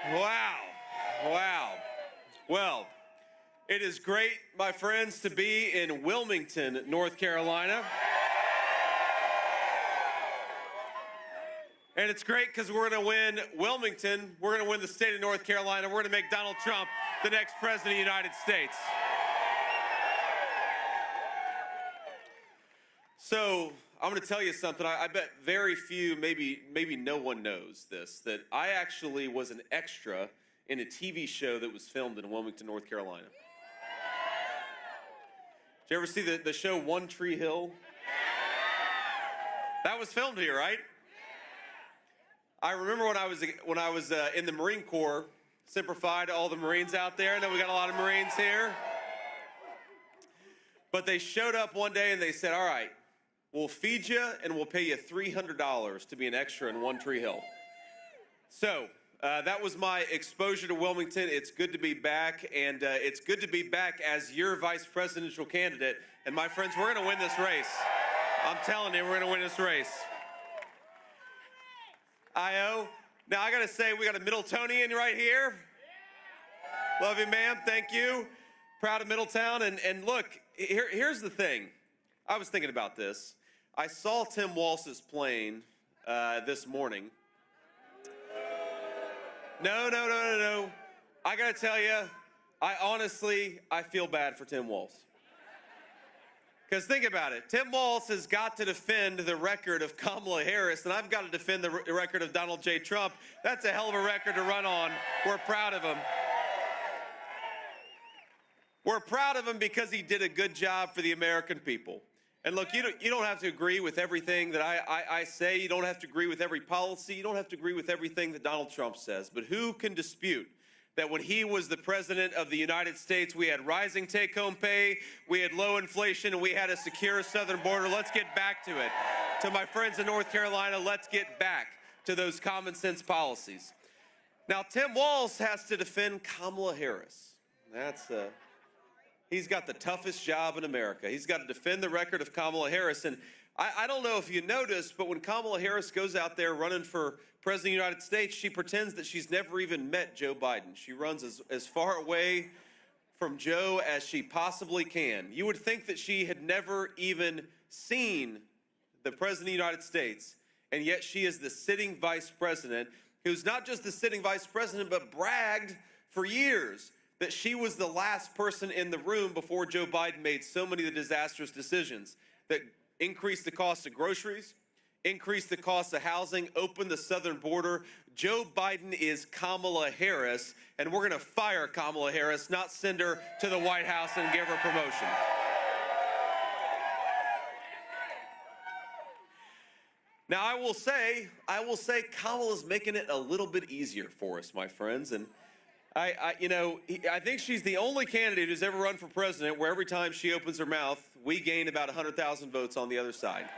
Wow. Wow. Well, it is great, my friends, to be in Wilmington, North Carolina. And it's great because we're going to win Wilmington. We're going to win the state of North Carolina. We're going to make Donald Trump the next president of the United States. So I'm going to tell you something. I bet very few, maybe no one knows this, that I actually was an extra in a TV show that was filmed in Wilmington, North Carolina. Did you ever see the show One Tree Hill? That was filmed here, right? I remember when I was in the Marine Corps. Semper Fi to all the Marines out there. I know we got a lot of Marines here. But they showed up one day and they said, all right, we'll feed you and we'll pay you $300 to be an extra in One Tree Hill. So that was my exposure to Wilmington. It's good to be back, and it's good to be back as your vice presidential candidate. And my friends, we're going to win this race. I'm telling you, we're going to win this race. Aero. Now, I got to say, we got a Middletonian right here. Love you, ma'am. Thank you. Proud of Middletown. And look, here's the thing. I was thinking about this. I saw Tim Walz's plane this morning. No. I got to tell you, I feel bad for Tim Walz. Because think about it. Tim Walz has got to defend the record of Kamala Harris, and I've got to defend the record of Donald J. Trump. That's a hell of a record to run on. We're proud of him. We're proud of him because he did a good job for the American people. And look, you don't have to agree with everything that I say. You don't have to agree with every policy. You don't have to agree with everything that Donald Trump says. But who can dispute that when he was the president of the United States, we had rising take-home pay, we had low inflation, and we had a secure southern border? Let's get back to it. To my friends in North Carolina, let's get back to those common sense policies. Now, Tim Walz has to defend Kamala Harris. He's got the toughest job in America. He's got to defend the record of Kamala Harris. And I don't know if you noticed, but when Kamala Harris goes out there running for president of the United States, she pretends that she's never even met Joe Biden. She runs as far away from Joe as she possibly can. You would think that she had never even seen the president of the United States, and yet she is the sitting vice president, who's not just the sitting vice president, but bragged for years that she was the last person in the room before Joe Biden made so many of the disastrous decisions that increased the cost of groceries, increased the cost of housing, opened the southern border. Joe Biden is Kamala Harris, and we're going to fire Kamala Harris, not send her to the White House and give her promotion. Now, I will say Kamala's making it a little bit easier for us, my friends, and I think she's the only candidate who's ever run for president where every time she opens her mouth, we gain about 100,000 votes on the other side.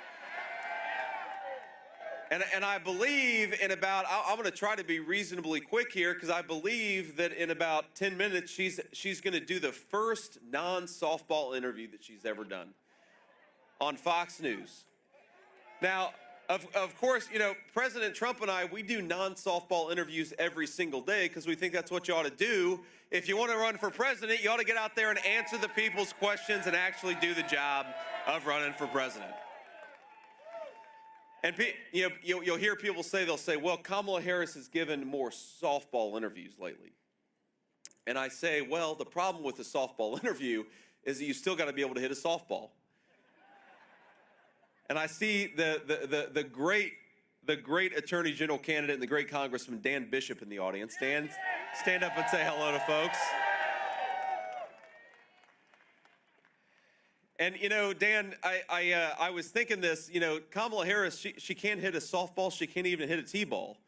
And I believe in about, I'm going to try to be reasonably quick here, because I believe that in about 10 minutes, she's going to do the first non-softball interview that she's ever done on Fox News. Now, of course, President Trump and I, we do non-softball interviews every single day because we think that's what you ought to do. If you want to run for president, you ought to get out there and answer the people's questions and actually do the job of running for president. And you'll hear people say, they'll say, well, Kamala Harris has given more softball interviews lately. And I say, well, the problem with the softball interview is that you still got to be able to hit a softball. And I see the great Attorney General candidate and the great Congressman Dan Bishop in the audience. Dan, stand up and say hello to folks. And Dan, I was thinking this. Kamala Harris, she can't hit a softball. She can't even hit a t-ball.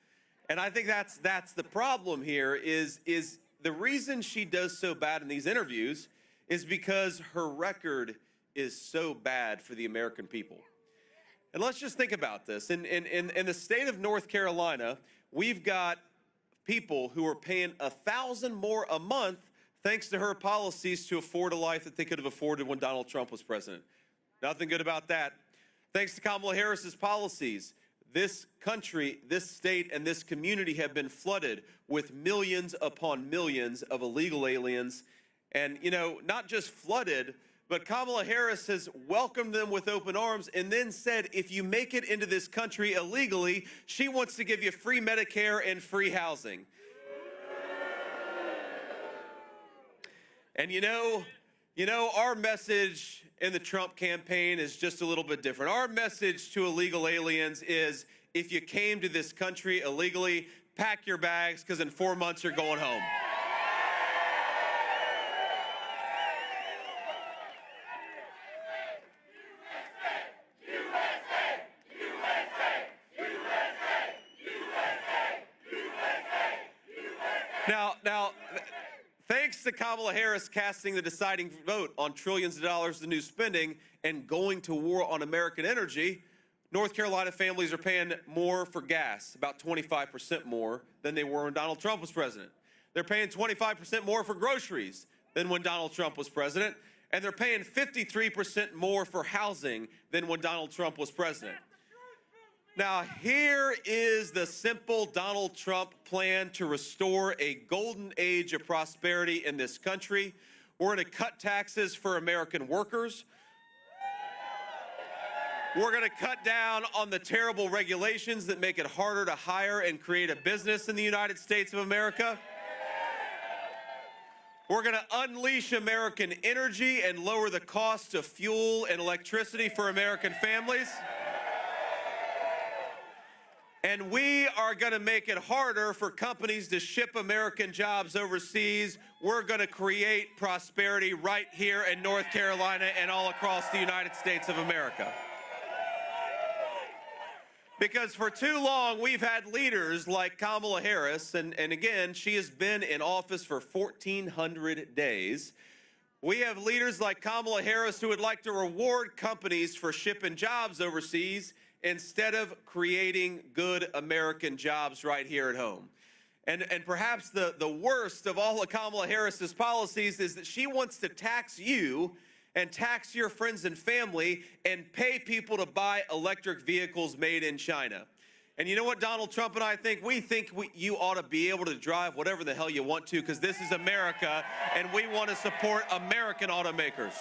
And I think that's the problem here. Is the reason she does so bad in these interviews is because her record is so bad for the American people. And let's just think about this. In the state of North Carolina, we've got people who are paying $1,000 more a month thanks to her policies to afford a life that they could have afforded when Donald Trump was president. Nothing good about that. Thanks to Kamala Harris's policies, this country, this state, and this community have been flooded with millions upon millions of illegal aliens. And, you know, not just flooded, but Kamala Harris has welcomed them with open arms and then said, if you make it into this country illegally, she wants to give you free Medicare and free housing. And you know, our message in the Trump campaign is just a little bit different. Our message to illegal aliens is, if you came to this country illegally, pack your bags, because in 4 months you're going home. Now, thanks to Kamala Harris casting the deciding vote on trillions of dollars in new spending and going to war on American energy, North Carolina families are paying more for gas, about 25% more than they were when Donald Trump was president. They're paying 25% more for groceries than when Donald Trump was president, and they're paying 53% more for housing than when Donald Trump was president. Now, here is the simple Donald Trump plan to restore a golden age of prosperity in this country. We're going to cut taxes for American workers. We're going to cut down on the terrible regulations that make it harder to hire and create a business in the United States of America. We're going to unleash American energy and lower the cost of fuel and electricity for American families. And we are going to make it harder for companies to ship American jobs overseas. We're going to create prosperity right here in North Carolina and all across the United States of America. Because for too long, we've had leaders like Kamala Harris, and again, she has been in office for 1,400 days. We have leaders like Kamala Harris who would like to reward companies for shipping jobs overseas instead of creating good American jobs right here at home. And perhaps the worst of all of Kamala Harris's policies is that she wants to tax you and tax your friends and family and pay people to buy electric vehicles made in China. And you know what Donald Trump and I think? We think you ought to be able to drive whatever the hell you want to, because this is America and we want to support American automakers.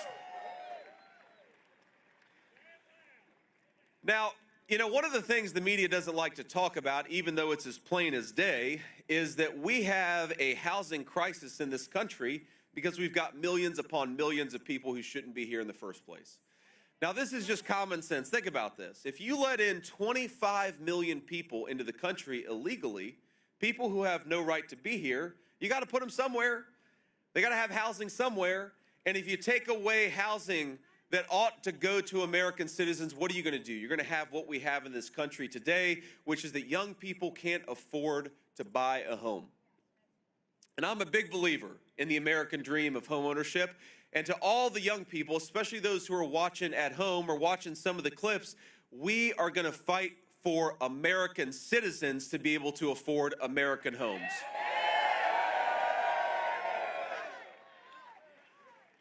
Now, you know, one of the things the media doesn't like to talk about, even though it's as plain as day, is that we have a housing crisis in this country because we've got millions upon millions of people who shouldn't be here in the first place. Now, this is just common sense. Think about this. If you let in 25 million people into the country illegally, people who have no right to be here, you got to put them somewhere. They got to have housing somewhere. And if you take away housing that ought to go to American citizens, what are you going to do? You're going to have what we have in this country today, which is that young people can't afford to buy a home. And I'm a big believer in the American dream of homeownership. And to all the young people, especially those who are watching at home or watching some of the clips, we are going to fight for American citizens to be able to afford American homes.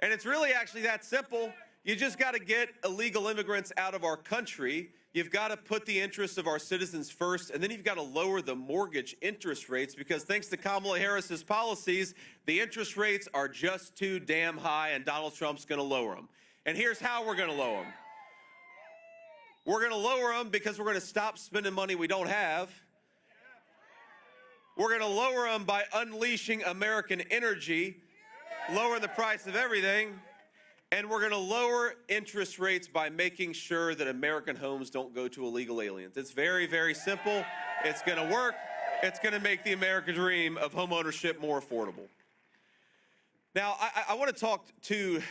And it's really actually that simple. You just got to get illegal immigrants out of our country. You've got to put the interests of our citizens first, and then you've got to lower the mortgage interest rates, because thanks to Kamala Harris's policies, the interest rates are just too damn high, and Donald Trump's going to lower them. And here's how we're going to lower them. We're going to lower them because we're going to stop spending money we don't have. We're going to lower them by unleashing American energy, lowering the price of everything. And we're going to lower interest rates by making sure that American homes don't go to illegal aliens. It's very, very simple. It's going to work. It's going to make the American dream of homeownership more affordable. Now, I want to talk to,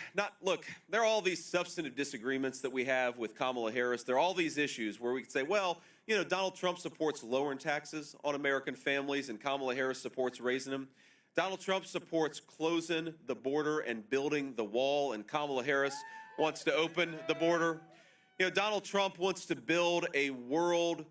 look, there are all these substantive disagreements that we have with Kamala Harris. There are all these issues where we can say, well, you know, Donald Trump supports lowering taxes on American families and Kamala Harris supports raising them. Donald Trump supports closing the border and building the wall, and Kamala Harris wants to open the border. You know, Donald Trump wants to build a world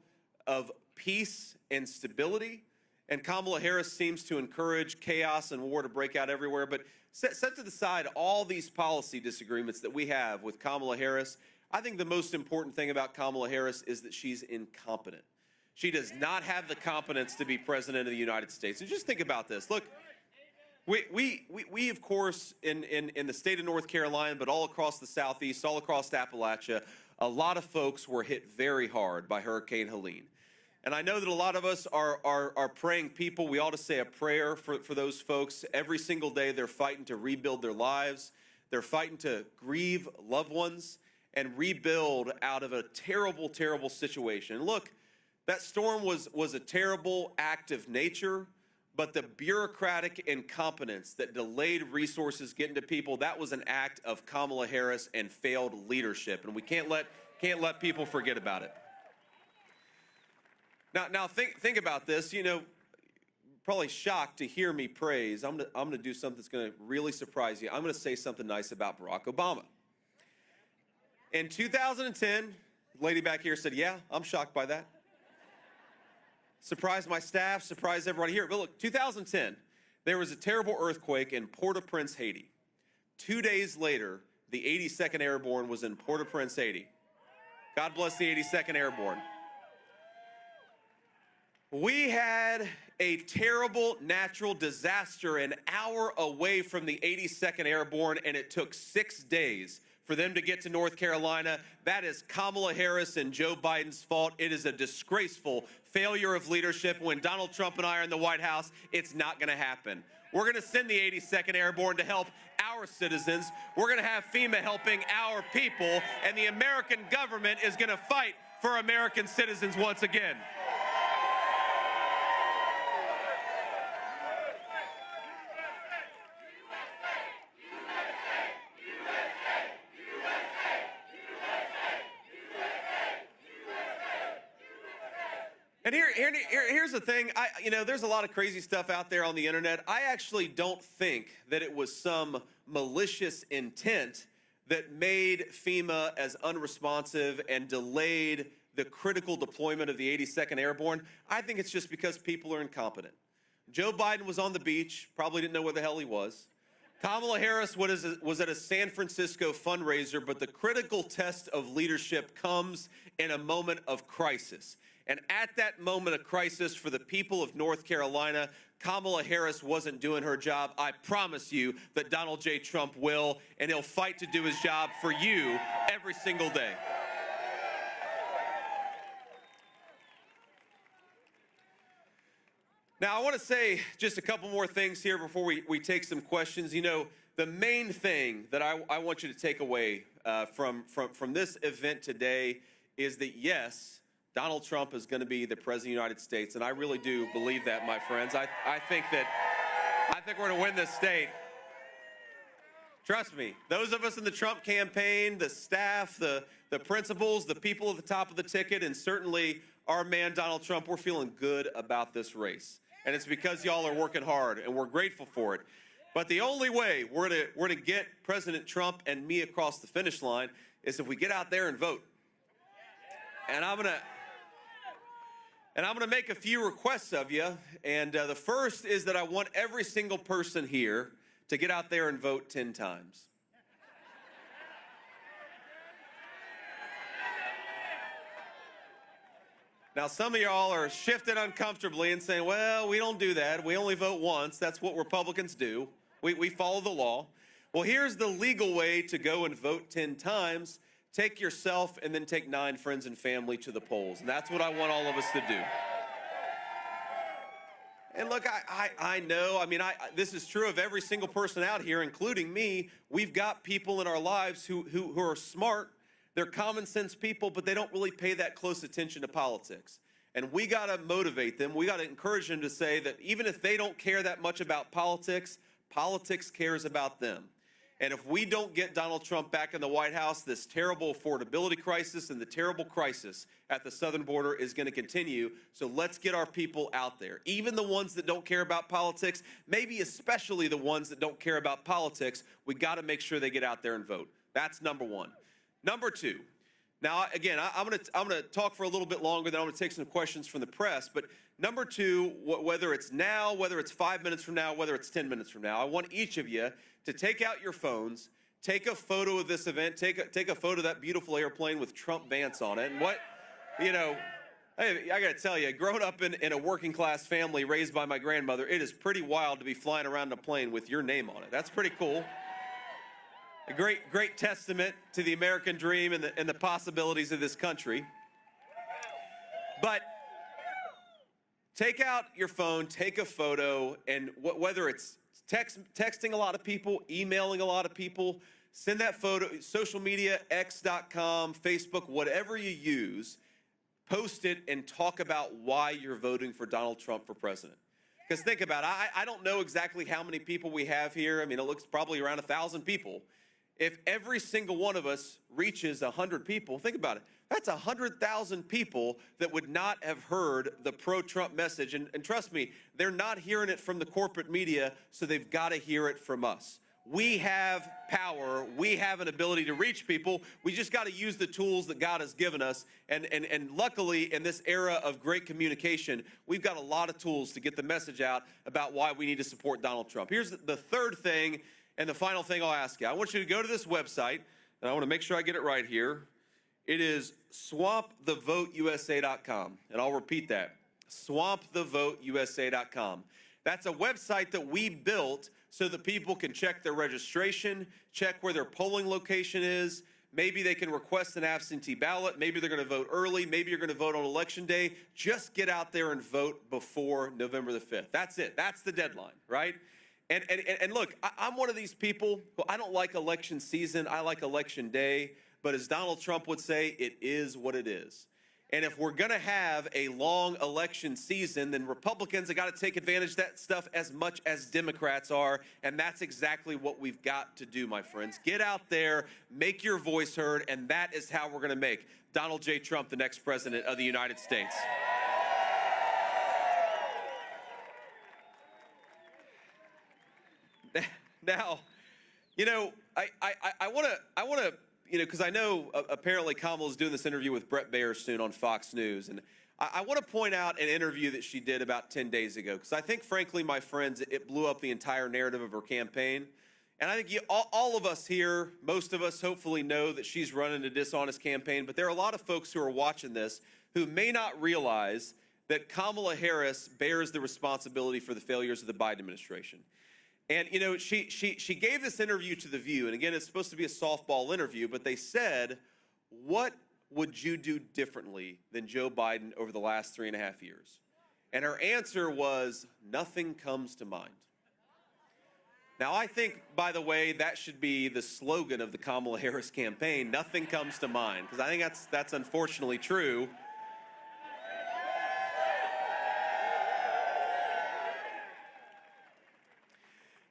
of peace and stability, and Kamala Harris seems to encourage chaos and war to break out everywhere. But set to the side all these policy disagreements that we have with Kamala Harris, I think the most important thing about Kamala Harris is that she's incompetent. She does not have the competence to be president of the United States. And just think about this. Look, we of course, in the state of North Carolina, but all across the Southeast, all across Appalachia, a lot of folks were hit very hard by Hurricane Helene. And I know that a lot of us are praying people. We ought to say a prayer for those folks. Every single day they're fighting to rebuild their lives. They're fighting to grieve loved ones and rebuild out of a terrible, terrible situation. And look, that storm was a terrible act of nature, but the bureaucratic incompetence that delayed resources getting to people, that was an act of Kamala Harris and failed leadership. And we can't let people forget about it. Now think about this. You know, probably shocked to hear me praise. I'm gonna do something that's gonna really surprise you. I'm gonna say something nice about Barack Obama. In 2010, the lady back here said, "Yeah, I'm shocked by that." Surprised my staff, surprised everybody here. But look, 2010, there was a terrible earthquake in Port-au-Prince, Haiti. 2 days later, the 82nd Airborne was in Port-au-Prince, Haiti. God bless the 82nd Airborne. We had a terrible natural disaster an hour away from the 82nd Airborne, and it took 6 days for them to get to North Carolina. That is Kamala Harris and Joe Biden's fault. It is a disgraceful failure of leadership. When Donald Trump and I are in the White House, it's not going to happen. We're going to send the 82nd Airborne to help our citizens. We're going to have FEMA helping our people, and the American government is going to fight for American citizens once again. And here's the thing. There's a lot of crazy stuff out there on the internet. I actually don't think that it was some malicious intent that made FEMA as unresponsive and delayed the critical deployment of the 82nd Airborne. I think it's just because people are incompetent. Joe Biden was on the beach, probably didn't know where the hell he was. Kamala Harris was at a San Francisco fundraiser, but the critical test of leadership comes in a moment of crisis. And at that moment of crisis for the people of North Carolina, Kamala Harris wasn't doing her job. I promise you that Donald J. Trump will, and he'll fight to do his job for you every single day. Now, I want to say just a couple more things here before we take some questions. You know, the main thing that I want you to take away from this event today is that, yes, Donald Trump is going to be the president of the United States, and I really do believe that, my friends. I think we're going to win this state. Trust me, those of us in the Trump campaign, the staff, the principals, the people at the top of the ticket, and certainly our man Donald Trump, we're feeling good about this race. And it's because y'all are working hard, and we're grateful for it. But the only way we're to get President Trump and me across the finish line is if we get out there and vote. And I'm going to make a few requests of you. And the first is that I want every single person here to get out there and vote 10 times. Now, some of y'all are shifting uncomfortably and saying, well, we don't do that. We only vote once. That's what Republicans do. We follow the law. Well, here's the legal way to go and vote 10 times. Take yourself and then take 9 friends and family to the polls. And that's what I want all of us to do. And look, I know, this is true of every single person out here, including me. We've got people in our lives who are smart. They're common sense people, but they don't really pay that close attention to politics. And we got to motivate them. We got to encourage them to say that even if they don't care that much about politics, politics cares about them. And if we don't get Donald Trump back in the White House, this terrible affordability crisis and the terrible crisis at the southern border is going to continue. So let's get our people out there. Even the ones that don't care about politics, maybe especially the ones that don't care about politics, we got to make sure they get out there and vote. That's number one. Number two. Now, again, I'm going to talk for a little bit longer, then I'm going to take some questions from the press. But number two, whether it's now, whether it's 5 minutes from now, whether it's 10 minutes from now, I want each of you to take out your phones, take a photo of this event, take a photo of that beautiful airplane with Trump Vance on it. And Hey, I got to tell you, growing up in a working class family raised by my grandmother, it is pretty wild to be flying around in a plane with your name on it. That's pretty cool. A great testament to the American dream and the possibilities of this country. But take out your phone, take a photo, and whether it's texting a lot of people, emailing a lot of people, send that photo, social media, x.com, Facebook, whatever you use, post it and talk about why you're voting for Donald Trump for president. Because think about it, I don't know exactly how many people we have here. I mean, it looks probably around 1,000 people. If every single one of us reaches 100 people, think about it. That's 100,000 people that would not have heard the pro-Trump message. And trust me, they're not hearing it from the corporate media, so they've got to hear it from us. We have power. We have an ability to reach people. We just got to use the tools that God has given us. And luckily, in this era of great communication, we've got a lot of tools to get the message out about why we need to support Donald Trump. Here's the third thing and the final thing I'll ask you. I want you to go to this website, and I want to make sure I get it right here. It is swampthevoteusa.com, and I'll repeat that, swampthevoteusa.com. That's a website that we built so that people can check their registration, check where their polling location is. Maybe they can request an absentee ballot. Maybe they're going to vote early. Maybe you're going to vote on Election Day. Just get out there and vote before November the 5th. That's it. That's the deadline, right? And look, I'm one of these people who I don't like election season. I like election day. But as Donald Trump would say, it is what it is. And if we're going to have a long election season, then Republicans have got to take advantage of that stuff as much as Democrats are. And that's exactly what we've got to do, my friends. Get out there, make your voice heard, and that is how we're going to make Donald J. Trump the next president of the United States. Now, you know, I want to, you know, because I know apparently Kamala's doing this interview with Brett Baer soon on Fox News, and I want to point out an interview that she did about 10 days ago, because I think, frankly, my friends, it blew up the entire narrative of her campaign. And I think all of us here, most of us hopefully know that she's running a dishonest campaign, but there are a lot of folks who are watching this who may not realize that Kamala Harris bears the responsibility for the failures of the Biden administration. And, you know, she gave this interview to The View, and again, it's supposed to be a softball interview, but they said, what would you do differently than Joe Biden over the last 3.5 years? And her answer was, nothing comes to mind. Now, I think, by the way, that should be the slogan of the Kamala Harris campaign, nothing comes to mind, because I think that's unfortunately true.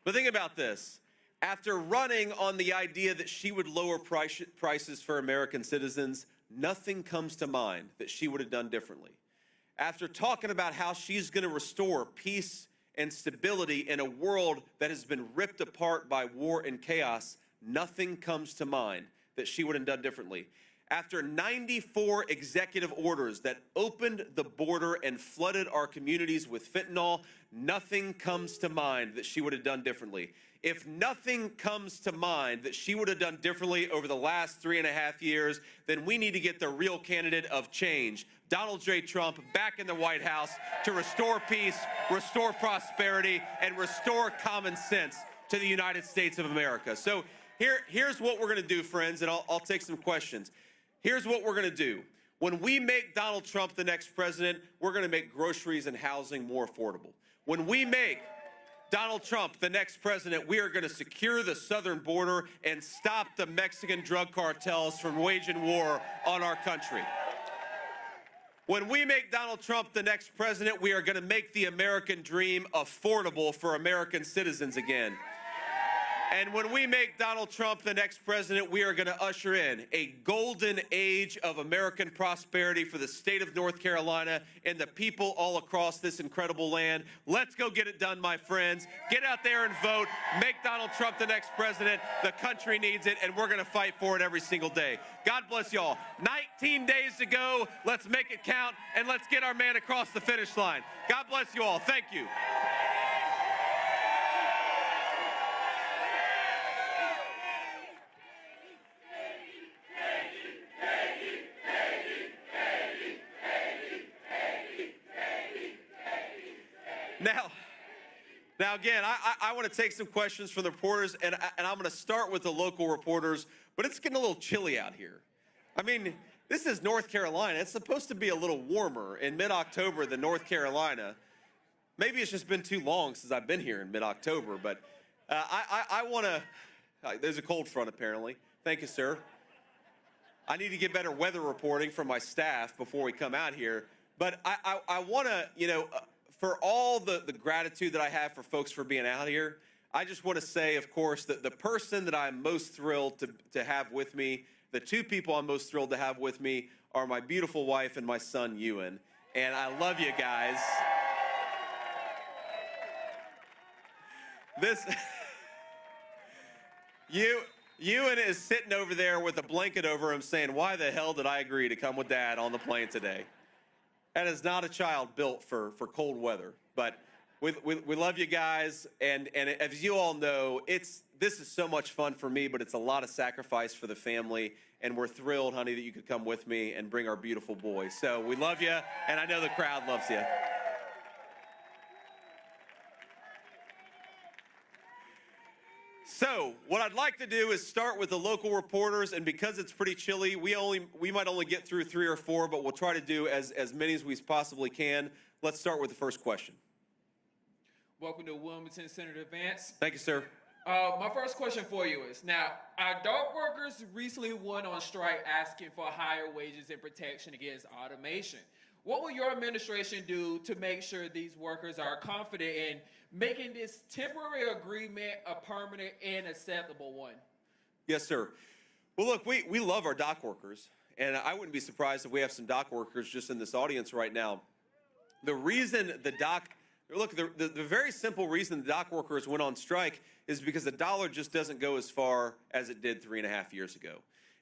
But think about this. After running on the idea that she would lower prices for American citizens, nothing comes to mind that she would have done differently. After talking about how she's going to restore peace and stability in a world that has been ripped apart by war and chaos, nothing comes to mind that she would have done differently. After 94 executive orders that opened the border and flooded our communities with fentanyl, nothing comes to mind that she would have done differently. If nothing comes to mind that she would have done differently over the last 3.5 years, then we need to get the real candidate of change, Donald J. Trump, back in the White House to restore peace, restore prosperity, and restore common sense to the United States of America. So here's what we're going to do, friends, and I'll take some questions. Here's what we're going to do. When we make Donald Trump the next president, we're going to make groceries and housing more affordable. When we make Donald Trump the next president, we are going to secure the southern border and stop the Mexican drug cartels from waging war on our country. When we make Donald Trump the next president, we are going to make the American dream affordable for American citizens again. And when we make Donald Trump the next president, we are going to usher in a golden age of American prosperity for the state of North Carolina and the people all across this incredible land. Let's go get it done, my friends. Get out there and vote. Make Donald Trump the next president. The country needs it, and we're going to fight for it every single day. God bless you all. 19 days to go. Let's make it count, and let's get our man across the finish line. God bless you all. Thank you. Now, now again, I want to take some questions from the reporters, and I'm going to start with the local reporters, but it's getting a little chilly out here. I mean, this is North Carolina. It's supposed to be a little warmer in mid-October than North Carolina. Maybe it's just been too long since I've been here in mid-October, but I want to, there's a cold front apparently. Thank you, sir. I need to get better weather reporting from my staff before we come out here. But I want to, you know, for all the gratitude that I have for folks for being out here, I just want to say, of course, that the person that I'm most thrilled to have with me, the two people I'm most thrilled to have with me are my beautiful wife and my son, Ewan. And I love you guys. Ewan is sitting over there with a blanket over him saying, why the hell did I agree to come with Dad on the plane today? That is not a child built for cold weather. But we love you guys, and as you all know, this is so much fun for me, but it's a lot of sacrifice for the family, and we're thrilled, honey, that you could come with me and bring our beautiful boy. So we love you, and I know the crowd loves you. So what I'd like to do is start with the local reporters, and because it's pretty chilly, we might only get through 3 or 4, but we'll try to do as many as we possibly can. Let's start with the first question. Welcome to Wilmington, Senator Vance. Thank you, sir. My first question for you is, now, our dock workers recently went on strike asking for higher wages and protection against automation. What will your administration do to make sure these workers are confident in making this temporary agreement a permanent and acceptable one? Yes, sir. Well, look, we love our dock workers, and I wouldn't be surprised if we have some dock workers just in this audience right now. The reason the very simple reason the dock workers went on strike is because the dollar just doesn't go as far as it did 3.5 years ago.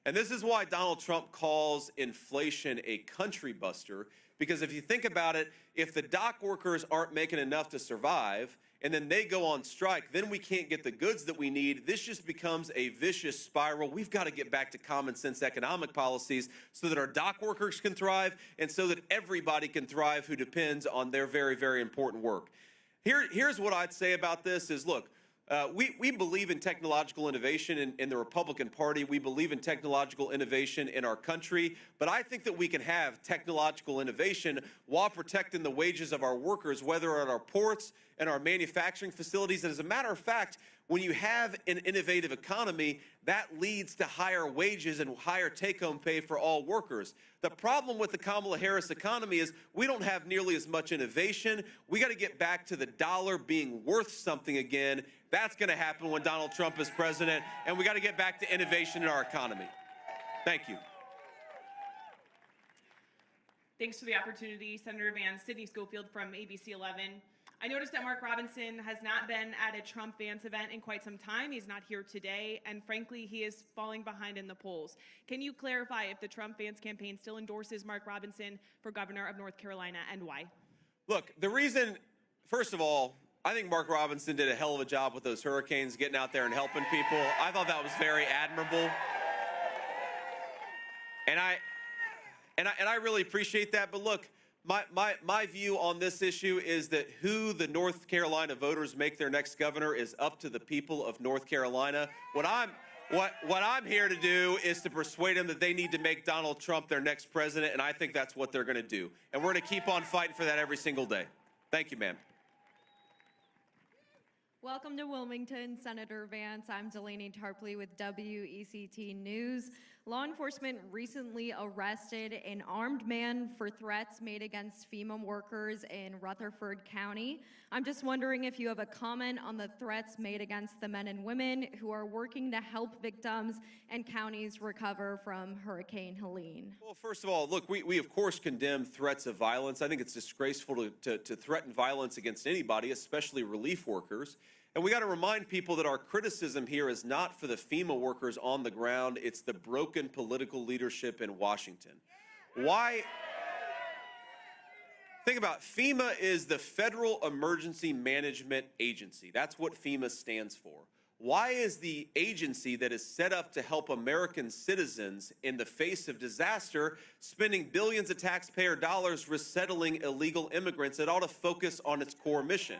And this is why Donald Trump calls inflation a country buster, because if you think about it, if the dock workers aren't making enough to survive, and then they go on strike, then we can't get the goods that we need. This just becomes a vicious spiral. We've got to get back to common sense economic policies so that our dock workers can thrive and so that everybody can thrive who depends on their very, very important work. Here's what I'd say about this is, look, we believe in technological innovation in the Republican Party. We believe in technological innovation in our country. But I think that we can have technological innovation while protecting the wages of our workers, whether at our ports and our manufacturing facilities. And as a matter of fact, when you have an innovative economy, that leads to higher wages and higher take-home pay for all workers. The problem with the Kamala Harris economy is we don't have nearly as much innovation. We got to get back to the dollar being worth something again. That's going to happen when Donald Trump is president, and we got to get back to innovation in our economy. Thank you. Thanks for the opportunity, Senator Vance. Sydney Schofield from ABC 11. I noticed that Mark Robinson has not been at a Trump-Vance event in quite some time. He's not here today, and frankly, he is falling behind in the polls. Can you clarify if the Trump-Vance campaign still endorses Mark Robinson for governor of North Carolina, and why? Look, the reason, first of all, I think Mark Robinson did a hell of a job with those hurricanes, getting out there and helping people. I thought that was very admirable. And I really appreciate that. But look, my view on this issue is that who the North Carolina voters make their next governor is up to the people of North Carolina. What I'm here to do is to persuade them that they need to make Donald Trump their next president, and I think that's what they're going to do. And we're going to keep on fighting for that every single day. Thank you, ma'am. Welcome to Wilmington, Senator Vance. I'm Delaney Tarpley with WECT News. Law enforcement recently arrested an armed man for threats made against FEMA workers in Rutherford County. I'm just wondering if you have a comment on the threats made against the men and women who are working to help victims and counties recover from Hurricane Helene. Well, first of all, look, we of course condemn threats of violence. I think it's disgraceful to threaten violence against anybody, especially relief workers. And we got to remind people that our criticism here is not for the FEMA workers on the ground. It's the broken political leadership in Washington. Why? Think about it. FEMA is the Federal Emergency Management Agency. That's what FEMA stands for. why is the agency that is set up to help American citizens in the face of disaster spending billions of taxpayer dollars resettling illegal immigrants? It ought to focus on its core mission.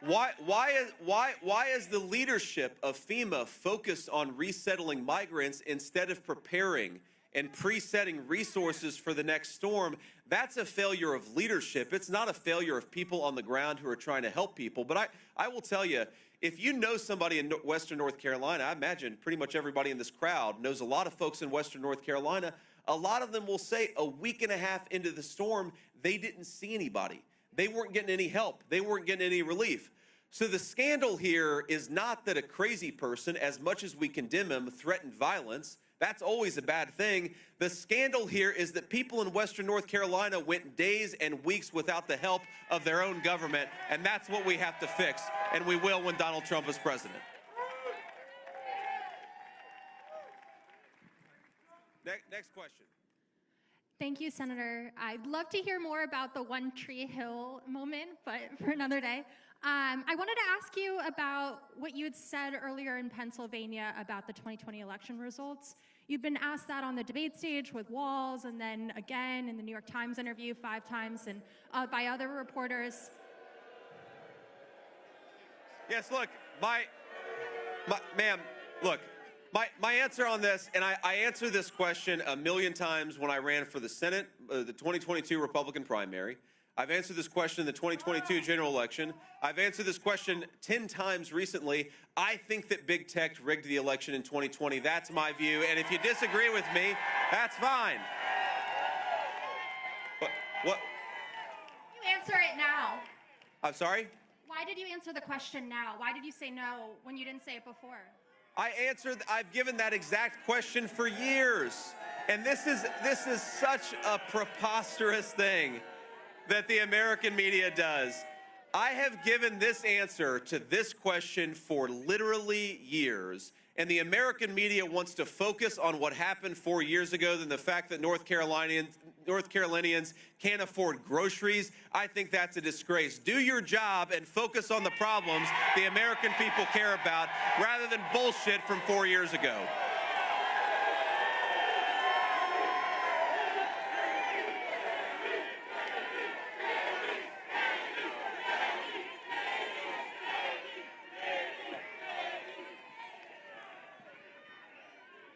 Why is the leadership of FEMA focused on resettling migrants instead of preparing and presetting resources for the next storm? That's a failure of leadership. It's not a failure of people on the ground who are trying to help people. But I will tell you, if you know somebody in Western North Carolina, I imagine pretty much everybody in this crowd knows a lot of folks in Western North Carolina. A lot of them will say a week and a half into the storm, they didn't see anybody. They weren't getting any help. They weren't getting any relief. So the scandal here is not that a crazy person, as much as we condemn him, threatened violence. That's always a bad thing. The scandal here is that people in Western North Carolina went days and weeks without the help of their own government, and that's what we have to fix, and we will when Donald Trump is president. Next question. Thank you, Senator. I'd love to hear more about the One Tree Hill moment, but for another day. I wanted to ask you about what you had said earlier in Pennsylvania about the 2020 election results. You've been asked that on the debate stage with Walls, and then again in the New York Times interview 5 times, and by other reporters. Yes, look, ma'am, look, my answer on this, and I answered this question a million times when I ran for the Senate, the 2022 Republican primary. I've answered this question in the 2022 general election. I've answered this question 10 times recently. I think that big tech rigged the election in 2020. That's my view. And if you disagree with me, that's fine. What? You answer it now. I'm sorry? Why did you answer the question now? Why did you say no when you didn't say it before? I've given that exact question for years. And this is such a preposterous thing that the American media does. I have given this answer to this question for literally years, and the American media wants to focus on what happened 4 years ago than the fact that North Carolinians can't afford groceries. I think that's a disgrace. Do your job and focus on the problems the American people care about rather than bullshit from 4 years ago.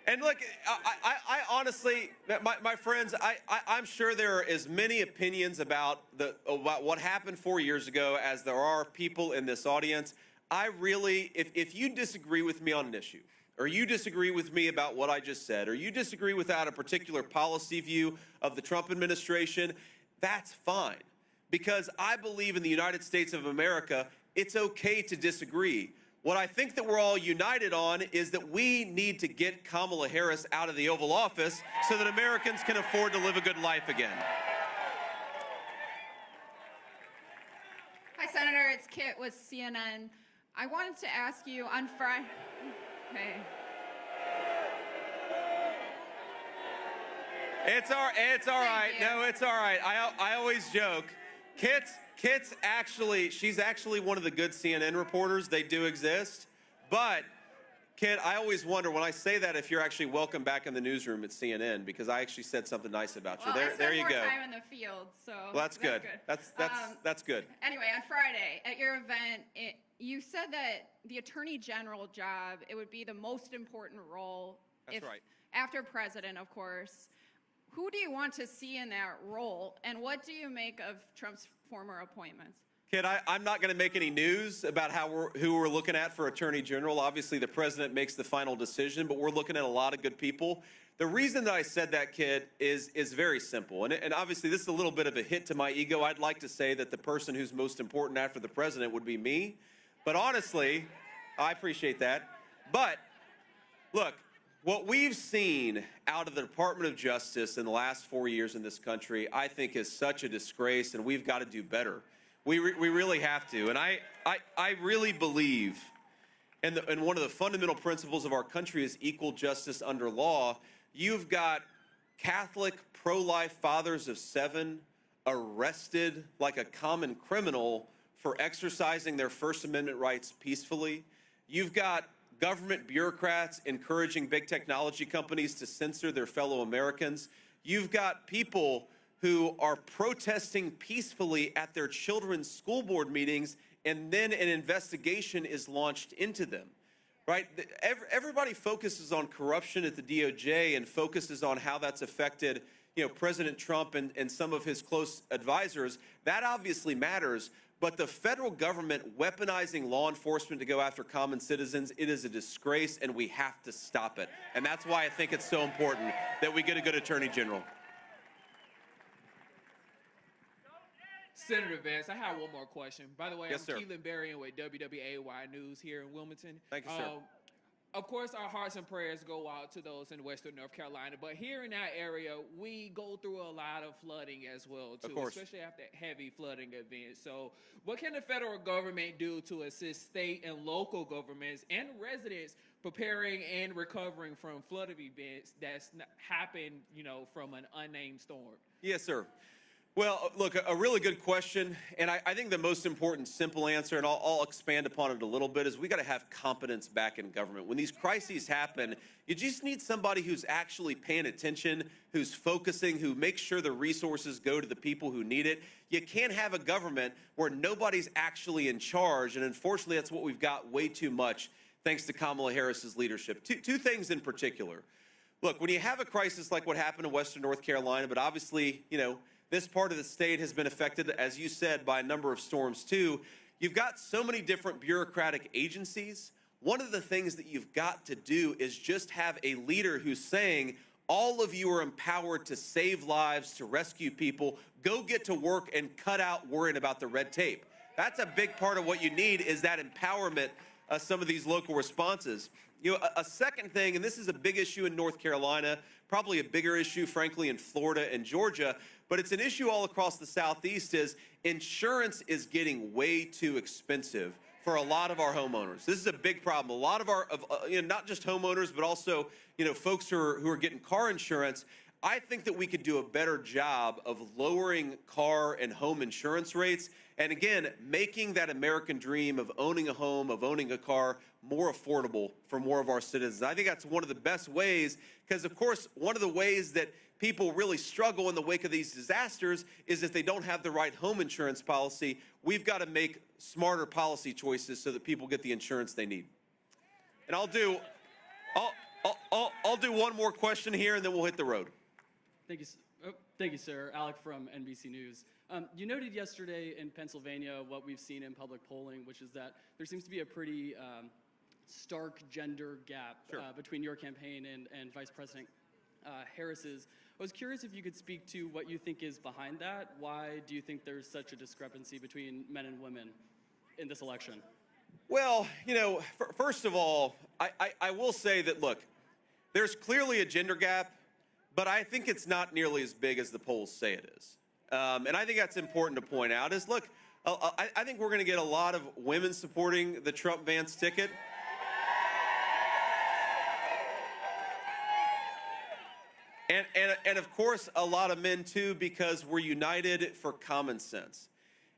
And look, I honestly, my friends, I'm sure there are as many opinions about what happened 4 years ago as there are people in this audience. I really, if you disagree with me on an issue, or you disagree with me about what I just said, or you disagree without a particular policy view of the Trump administration, that's fine. Because I believe in the United States of America, it's okay to disagree. What I think that we're all united on is that we need to get Kamala Harris out of the Oval Office so that Americans can afford to live a good life again. Hi, Senator. It's Kit with CNN. I wanted to ask you on Friday. Hey. It's all right. No, it's all right. I always joke. Kit's actually, she's actually one of the good CNN reporters. They do exist. But, Kit, I always wonder when I say that if you're actually welcome back in the newsroom at CNN, because I actually said something nice about you. Well, there you go. I spend more time in the field, so well, that's good. That's good. Anyway, on Friday at your event, you said that the Attorney General job, it would be the most important role. That's right. After president, of course. Who do you want to see in that role, and what do you make of Trump's former appointments? Kid, I'm not going to make any news about who we're looking at for Attorney General. Obviously, the president makes the final decision, but we're looking at a lot of good people. The reason that I said that, Kid, is very simple. And obviously, this is a little bit of a hit to my ego. I'd like to say that the person who's most important after the president would be me. But honestly, I appreciate that. But, look, what we've seen out of the Department of Justice in the last 4 years in this country, I think is such a disgrace, and we've got to do better. We really have to. And I really believe, and one of the fundamental principles of our country is equal justice under law. You've got Catholic pro-life fathers of 7 arrested like a common criminal for exercising their First Amendment rights peacefully. You've got government bureaucrats encouraging big technology companies to censor their fellow Americans. You've got people who are protesting peacefully at their children's school board meetings, and then an investigation is launched into them, right? Everybody focuses on corruption at the DOJ and focuses on how that's affected, President Trump and some of his close advisors. That obviously matters. But the federal government weaponizing law enforcement to go after common citizens, it is a disgrace, and we have to stop it. And that's why I think it's so important that we get a good attorney general. Senator Vance, I have one more question. By the way, Yes, I'm sir. Keelan Berrien with WWAY News here in Wilmington. Thank you, sir. Of course, our hearts and prayers go out to those in Western North Carolina, but here in that area, we go through a lot of flooding as well, too, Of course. especially after heavy flooding events. So what can the federal government do to assist state and local governments and residents preparing and recovering from flooding events that's happened, from an unnamed storm? Yes, sir. Well, look, a really good question, and I think the most important simple answer, and I'll expand upon it a little bit, is we got to have competence back in government. When these crises happen, you just need somebody who's actually paying attention, who's focusing, who makes sure the resources go to the people who need it. You can't have a government where nobody's actually in charge, and unfortunately, that's what we've got way too much, thanks to Kamala Harris's leadership. Two things in particular. Look, when you have a crisis like what happened in Western North Carolina, but obviously, this part of the state has been affected, as you said, by a number of storms too. You've got so many different bureaucratic agencies. One of the things that you've got to do is just have a leader who's saying, all of you are empowered to save lives, to rescue people. Go get to work and cut out worrying about the red tape. That's a big part of what you need, is that empowerment of some of these local responses. A second thing, and this is a big issue in North Carolina, probably a bigger issue, frankly, in Florida and Georgia, but it's an issue all across the Southeast, is insurance is getting way too expensive for a lot of our homeowners. This is a big problem. A lot of our, not just homeowners, but also, folks who are getting car insurance. I think that we could do a better job of lowering car and home insurance rates, and again, making that American dream of owning a home, of owning a car, more affordable for more of our citizens. I think that's one of the best ways, because of course, one of the ways that people really struggle in the wake of these disasters is if they don't have the right home insurance policy. We've got to make smarter policy choices so that people get the insurance they need. And I'll do one more question here, and then we'll hit the road. Thank you, sir. Alec from NBC News. You noted yesterday in Pennsylvania what we've seen in public polling, which is that there seems to be a pretty stark gender gap between your campaign and Vice President Harris's. I was curious if you could speak to what you think is behind that. Why do you think there's such a discrepancy between men and women in this election? Well, first of all, I will say that, look, there's clearly a gender gap, but I think it's not nearly as big as the polls say it is. And I think that's important to point out is, look, I think we're going to get a lot of women supporting the Trump-Vance ticket. And of course, a lot of men too, because we're united for common sense.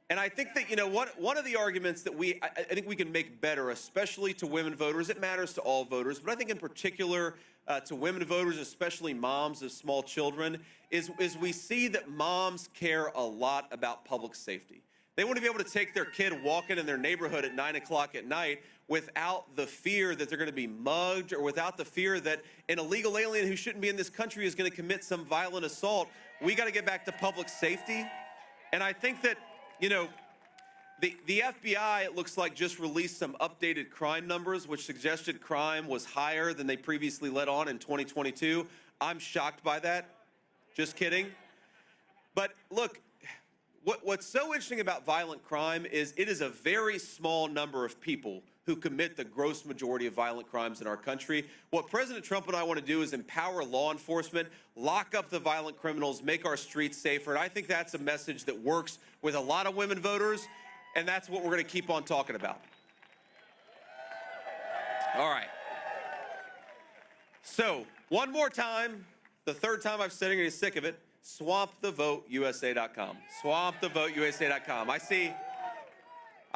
And I think that, one of the arguments that I think we can make better, especially to women voters, it matters to all voters, but I think in particular to women voters, especially moms of small children, is we see that moms care a lot about public safety. They want to be able to take their kid walking in their neighborhood at 9 o'clock at night without the fear that they're going to be mugged, or without the fear that an illegal alien who shouldn't be in this country is going to commit some violent assault. We got to get back to public safety. And I think that, the FBI, it looks like, just released some updated crime numbers, which suggested crime was higher than they previously let on in 2022. I'm shocked by that. Just kidding. But look, what's so interesting about violent crime is it is a very small number of people who commit the gross majority of violent crimes in our country. What President Trump and I want to do is empower law enforcement, lock up the violent criminals, make our streets safer. And I think that's a message that works with a lot of women voters, and that's what we're going to keep on talking about. All right. So, one more time, the third time I've said it, and I'm sick of it. swampthevoteusa.com. Swampthevoteusa.com. I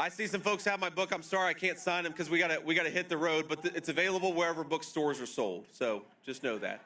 see some folks have my book. I'm sorry I can't sign them because we gotta hit the road, but it's available wherever bookstores are sold. So just know that.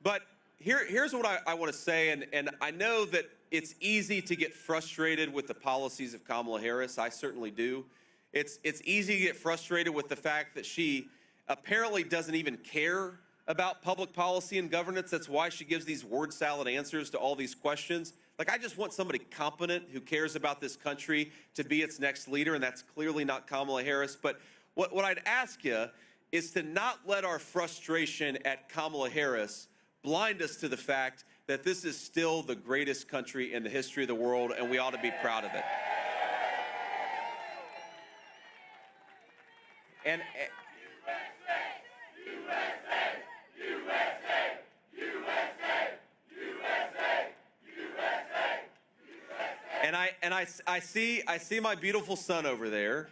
But here's what I want to say, and I know that it's easy to get frustrated with the policies of Kamala Harris. I certainly do. It's easy to get frustrated with the fact that she apparently doesn't even care about public policy and governance. That's why she gives these word salad answers to all these questions. Like, I just want somebody competent who cares about this country to be its next leader, and that's clearly not Kamala Harris. But what I'd ask you is to not let our frustration at Kamala Harris blind us to the fact that this is still the greatest country in the history of the world, and we ought to be proud of it. And I see my beautiful son over there,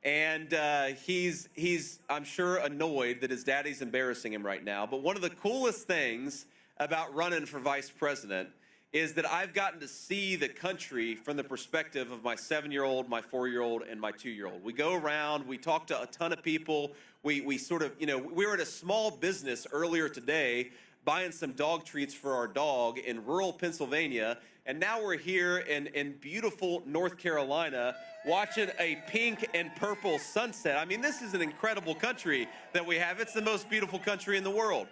and he's I'm sure annoyed that his daddy's embarrassing him right now. But one of the coolest things about running for vice president is that I've gotten to see the country from the perspective of my 7-year-old, my 4-year-old, and my 2-year-old. We go around, we talk to a ton of people. We sort of, we were at a small business earlier today buying some dog treats for our dog in rural Pennsylvania, and now we're here in beautiful North Carolina watching a pink and purple sunset. I mean, this is an incredible country that we have. It's the most beautiful country in the world.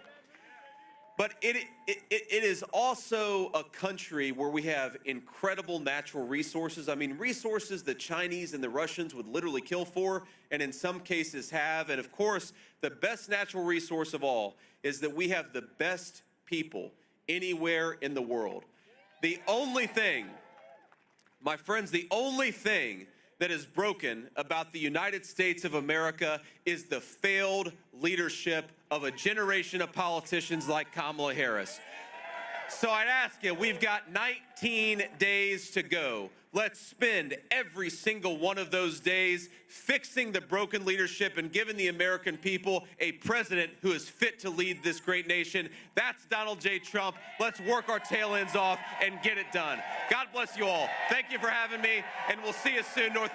But it is also a country where we have incredible natural resources. I mean, resources the Chinese and the Russians would literally kill for, and in some cases have. And of course, the best natural resource of all is that we have the best people anywhere in the world. The only thing, my friends, the only thing that is broken about the United States of America is the failed leadership of a generation of politicians like Kamala Harris. So I'd ask you, we've got 19 days to go. Let's spend every single one of those days fixing the broken leadership and giving the American people a president who is fit to lead this great nation. That's Donald J. Trump. Let's work our tail ends off and get it done. God bless you all. Thank you for having me, and we'll see you soon, North